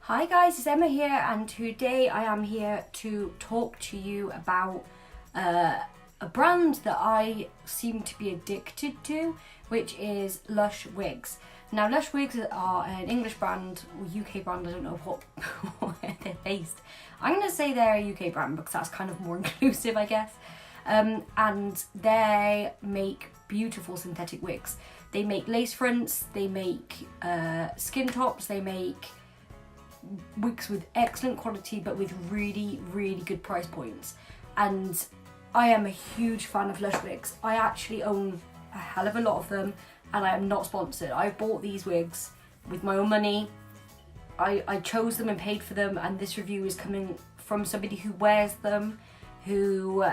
Hi guys, it's Emma here, and today I am here to talk to you about a brand that I seem to be addicted to, which is Lush Wigs. Now, Lush Wigs are an English brand, or UK brand, I don't know where they're based. I'm going to say they're a UK brand because that's kind of more inclusive, I guess. And they make beautiful synthetic wigs. They make lace fronts, they make skin tops, they make wigs with excellent quality but with really good price points, and I am a huge fan of Lush Wigs. I actually own a hell of a lot of them and I am not sponsored. I've bought these wigs with my own money. I chose them and paid for them, and this review is coming from somebody who wears them, who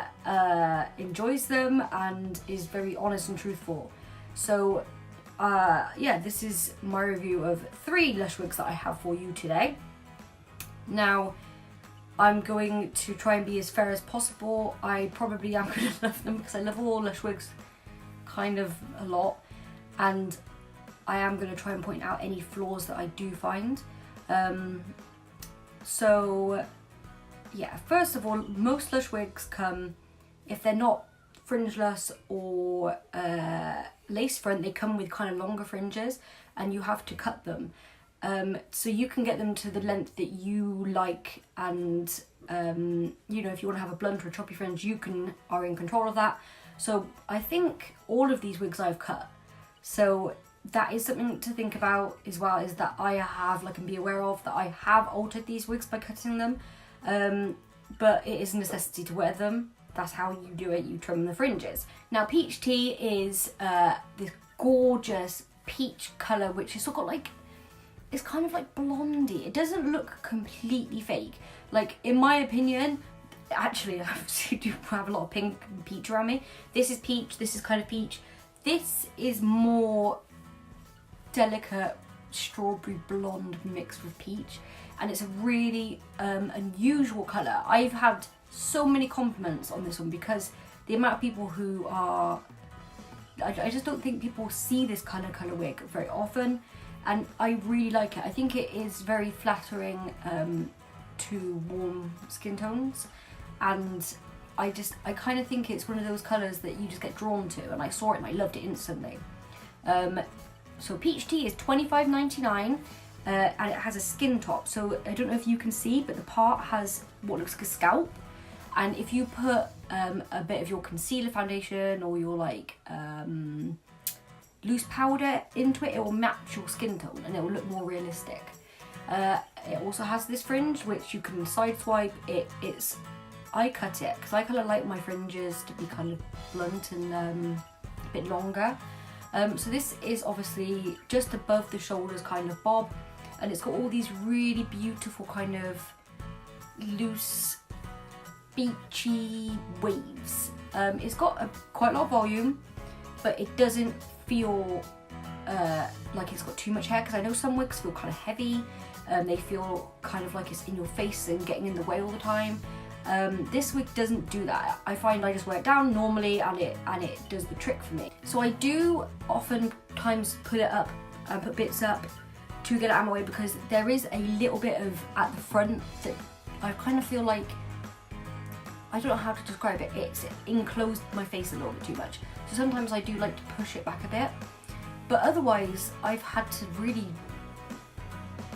enjoys them and is very honest and truthful. So yeah, this is my review of 3 Lush Wigs that I have for you today. Now, I'm going to try and be as fair as possible. I probably am going to love them because I love all Lush Wigs kind of a lot, and I am going to try and point out any flaws that I do find. So yeah, first of all, most Lush Wigs come, if they're not fringeless or lace front, they come with kind of longer fringes and you have to cut them. So you can get them to the length that you like, and you know, if you want to have a blunt or a choppy fringe, you are in control of that. So I think all of these wigs I've cut. So that is something to think about as well, is that I have, and be aware of, that I have altered these wigs by cutting them. But it is a necessity to wear them. That's how you do it, you trim the fringes. Now, peach tea is this gorgeous peach colour, which has sort of got it's kind of like blondie. It doesn't look completely fake. In my opinion, actually, I do have a lot of pink and peach around me. This is peach, this is kind of peach. This is more delicate strawberry blonde mixed with peach, and it's a really unusual colour. I've had so many compliments on this one because the amount of people who are, I just don't think people see this colour wig very often, and I really like it. I think it is very flattering to warm skin tones, and I kind of think it's one of those colours that you just get drawn to, and I saw it and I loved it instantly. So peach tea is $25.99. And it has a skin top, so I don't know if you can see, but the part has what looks like a scalp, and if you put a bit of your concealer foundation or your loose powder into it, it will match your skin tone and it will look more realistic. It also has this fringe which you can side swipe. I cut it because I kind of like my fringes to be kind of blunt and a bit longer. So this is obviously just above the shoulders kind of bob, and it's got all these really beautiful kind of loose beachy waves. It's got quite a lot of volume, but it doesn't feel like it's got too much hair, because I know some wigs feel kind of heavy. They feel kind of like it's in your face and getting in the way all the time. This wig doesn't do that. I find I just wear it down normally and it does the trick for me. So I do oftentimes put it up and put bits up to get it out of my way, because there is a little bit of at the front that I kind of feel like, I don't know how to describe it, it's enclosed my face a little bit too much. So sometimes I do like to push it back a bit, but otherwise I've had to really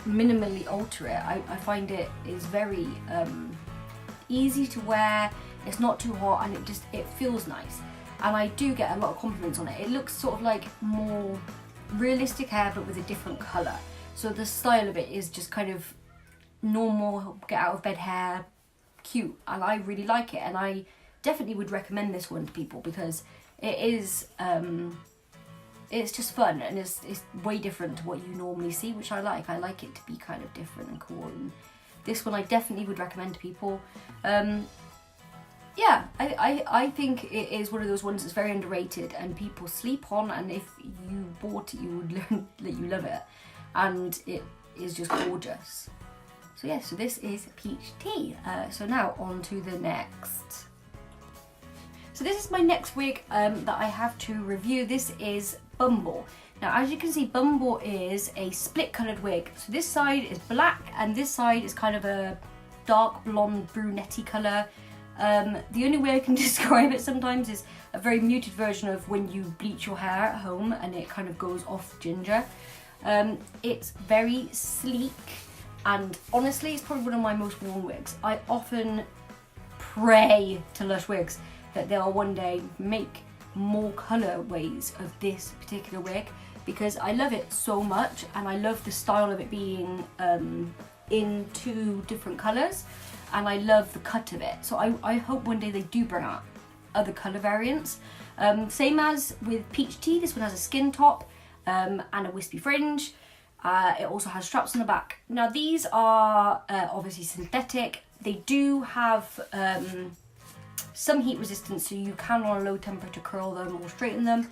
minimally alter it. I find it is very easy to wear, it's not too hot, and it feels nice, and I do get a lot of compliments on it. It looks sort of like more realistic hair but with a different colour, so the style of it is just kind of normal get out of bed hair, cute, and I really like it, and I definitely would recommend this one to people because it is it's just fun, and it's way different to what you normally see, which I like. I like it to be kind of different and cool, and this one I definitely would recommend to people. Yeah, I think it is one of those ones that's very underrated and people sleep on, and if you bought it, you would learn that you love it, and it is just gorgeous. So yeah, so this is peach tea. So now on to the next. So this is my next wig that I have to review. This is Bumble. Now, as you can see, Bumble is a split coloured wig. So this side is black and this side is kind of a dark blonde brunette colour. The only way I can describe it sometimes is a very muted version of when you bleach your hair at home and it kind of goes off ginger. It's very sleek, and honestly it's probably one of my most worn wigs. I often pray to Lush Wigs that they'll one day make more colourways of this particular wig, because I love it so much and I love the style of it being in 2 different colours, and I love the cut of it. So I hope one day they do bring out other colour variants. Same as with Peach Tea, this one has a skin top and a wispy fringe. It also has straps on the back. Now these are obviously synthetic. They do have some heat resistance, so you can on a low temperature curl them or straighten them.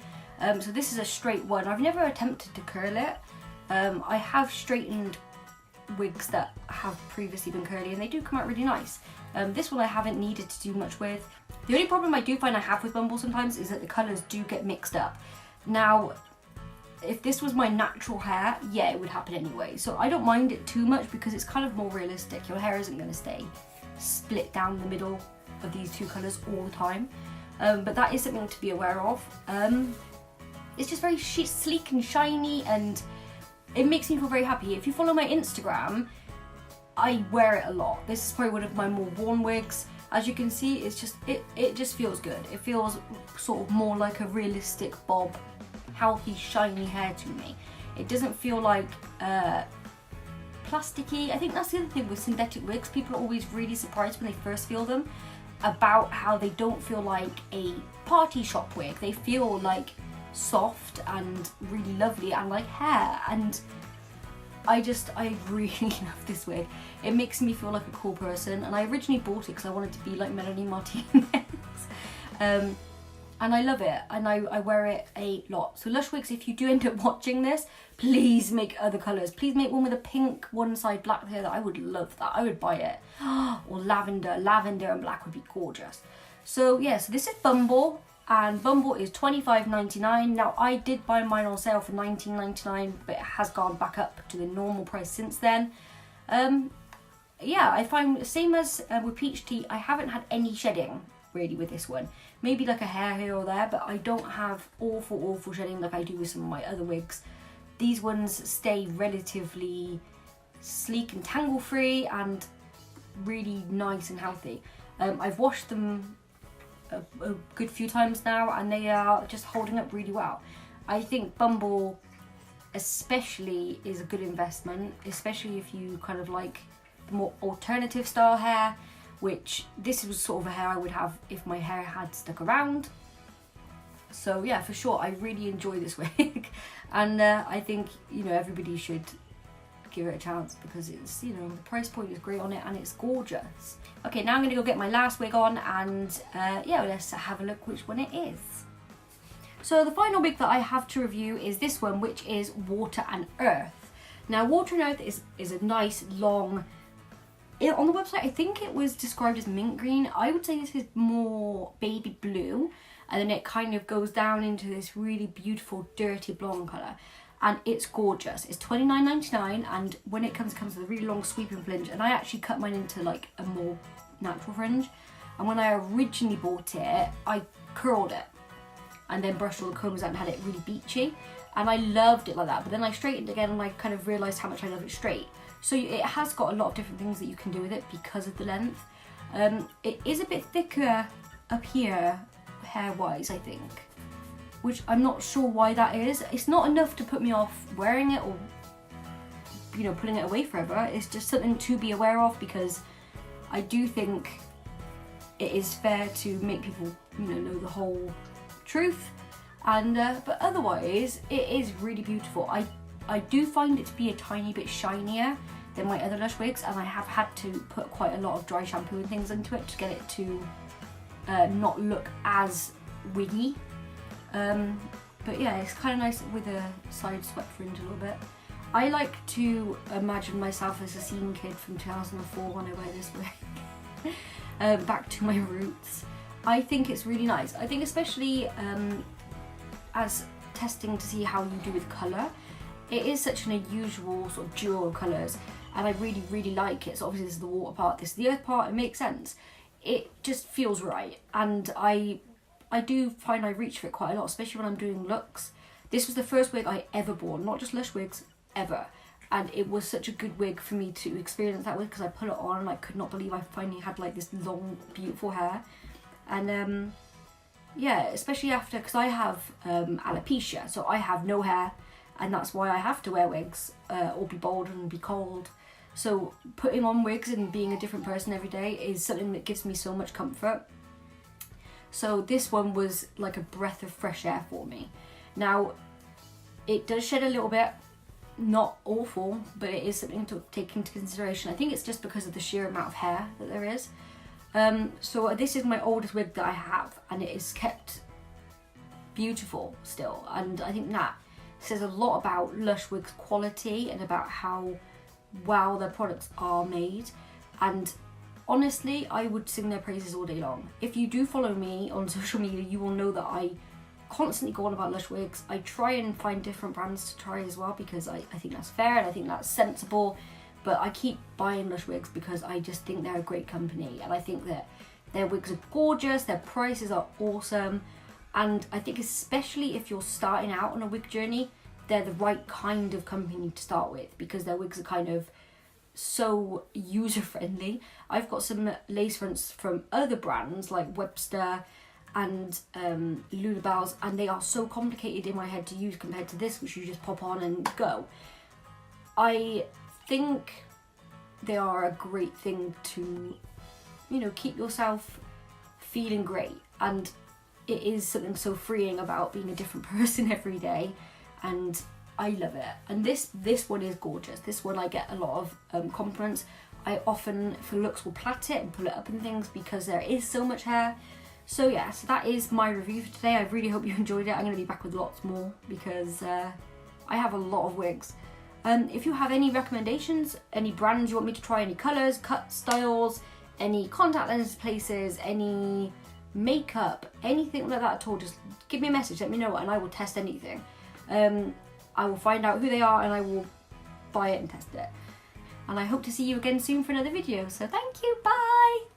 So this is a straight one. I've never attempted to curl it. I have straightened wigs that have previously been curly and they do come out really nice. This one I haven't needed to do much with. The only problem I do find I have with Bumble sometimes is that the colours do get mixed up. Now, if this was my natural hair, yeah, it would happen anyway. So I don't mind it too much because it's kind of more realistic. Your hair isn't going to stay split down the middle of these 2 colours all the time. But that is something to be aware of. It's just very sleek and shiny, and it makes me feel very happy. If you follow my Instagram, I wear it a lot. This is probably one of my more worn wigs. As you can see, it's just it just feels good. It feels sort of more like a realistic bob, healthy, shiny hair to me. It doesn't feel like plasticky. I think that's the other thing with synthetic wigs. People are always really surprised when they first feel them about how they don't feel like a party shop wig. They feel like soft and really lovely and like hair, and I really love this wig. It makes me feel like a cool person, and I originally bought it because I wanted to be like Melanie Martinez. And I love it, and I wear it a lot. So Lush Wigs, if you do end up watching this, please make other colours. Please make one with a pink one side black hair. That I would love that. I would buy it. Or lavender and black would be gorgeous. So yeah, so this is Bumble, and Bumble is $25.99. Now I did buy mine on sale for $19.99, but it has gone back up to the normal price since then. Yeah, I find same as with Peach Tea, I haven't had any shedding really with this one. Maybe like a hair here or there, but I don't have awful shedding like I do with some of my other wigs. These ones stay relatively sleek and tangle free and really nice and healthy. I've washed them a good few times now and they are just holding up really well. I think Bumble especially is a good investment, especially if you kind of like the more alternative style hair, which this was sort of a hair I would have if my hair had stuck around. So yeah, for sure, I really enjoy this wig. And I think, you know, everybody should give it a chance because it's, you know, the price point is great on it and it's gorgeous. Okay, now I'm gonna go get my last wig on and yeah, let's have a look which one it is. So the final wig that I have to review is this one, which is Water and Earth. Now, Water and Earth is a nice long, on the website I think it was described as mint green. I would say this is more baby blue, and then it kind of goes down into this really beautiful dirty blonde colour, and it's gorgeous. It's $29.99, and when it comes with a really long sweeping fringe, and I actually cut mine into like a more natural fringe, and when I originally bought it I curled it and then brushed all the combs out and had it really beachy, and I loved it like that. But then I straightened again and I kind of realised how much I love it straight. So it has got a lot of different things that you can do with it because of the length. It is a bit thicker up here hair wise, I think, which I'm not sure why that is. It's not enough to put me off wearing it or, you know, putting it away forever. It's just something to be aware of because I do think it is fair to make people, you know the whole truth. And but otherwise it is really beautiful. I do find it to be a tiny bit shinier than my other Lush wigs, and I have had to put quite a lot of dry shampoo and things into it to get it to not look as wiggy. But yeah, it's kind of nice with a side swept fringe a little bit. I like to imagine myself as a scene kid from 2004 when I wear this wig. Back to my roots. I think it's really nice. I think especially as testing to see how you do with colour. It is such an unusual sort of duo of colours, and I really like it. So obviously this is the water part, this is the earth part, it makes sense. It just feels right, and I do find I reach for it quite a lot, especially when I'm doing looks. This was the first wig I ever bought, not just Lush Wigs, ever. And it was such a good wig for me to experience that with, because I put it on and I could not believe I finally had like this long, beautiful hair. And yeah, especially after, because I have alopecia, so I have no hair, and that's why I have to wear wigs or be bald and be cold. So putting on wigs and being a different person every day is something that gives me so much comfort. So this one was like a breath of fresh air for me. Now, it does shed a little bit, not awful, but it is something to take into consideration. I think it's just because of the sheer amount of hair that there is. So this is my oldest wig that I have, and it is kept beautiful still. And I think that says a lot about Lush Wigs' quality and about how well their products are made. And honestly, I would sing their praises all day long. If you do follow me on social media, you will know that I constantly go on about Lush Wigs. I try and find different brands to try as well, because I think that's fair and I think that's sensible. But I keep buying Lush Wigs because I just think they're a great company, and I think that their wigs are gorgeous, their prices are awesome, and I think especially if you're starting out on a wig journey, they're the right kind of company to start with, because their wigs are kind of so user-friendly. I've got some lace fronts from other brands like Webster and Lulabells, and they are so complicated in my head to use compared to this, which you just pop on and go. I think they are a great thing to, you know, keep yourself feeling great, and it is something so freeing about being a different person every day, and I love it. And this one is gorgeous. This one I get a lot of compliments. I often, for looks, will plait it and pull it up and things because there is so much hair. So yeah, so that is my review for today. I really hope you enjoyed it. I'm going to be back with lots more because I have a lot of wigs. If you have any recommendations, any brands you want me to try, any colours, cut styles, any contact lens places, any makeup, anything like that at all, just give me a message, let me know, and I will test anything. I will find out who they are and I will buy it and test it. And I hope to see you again soon for another video. So thank you, bye!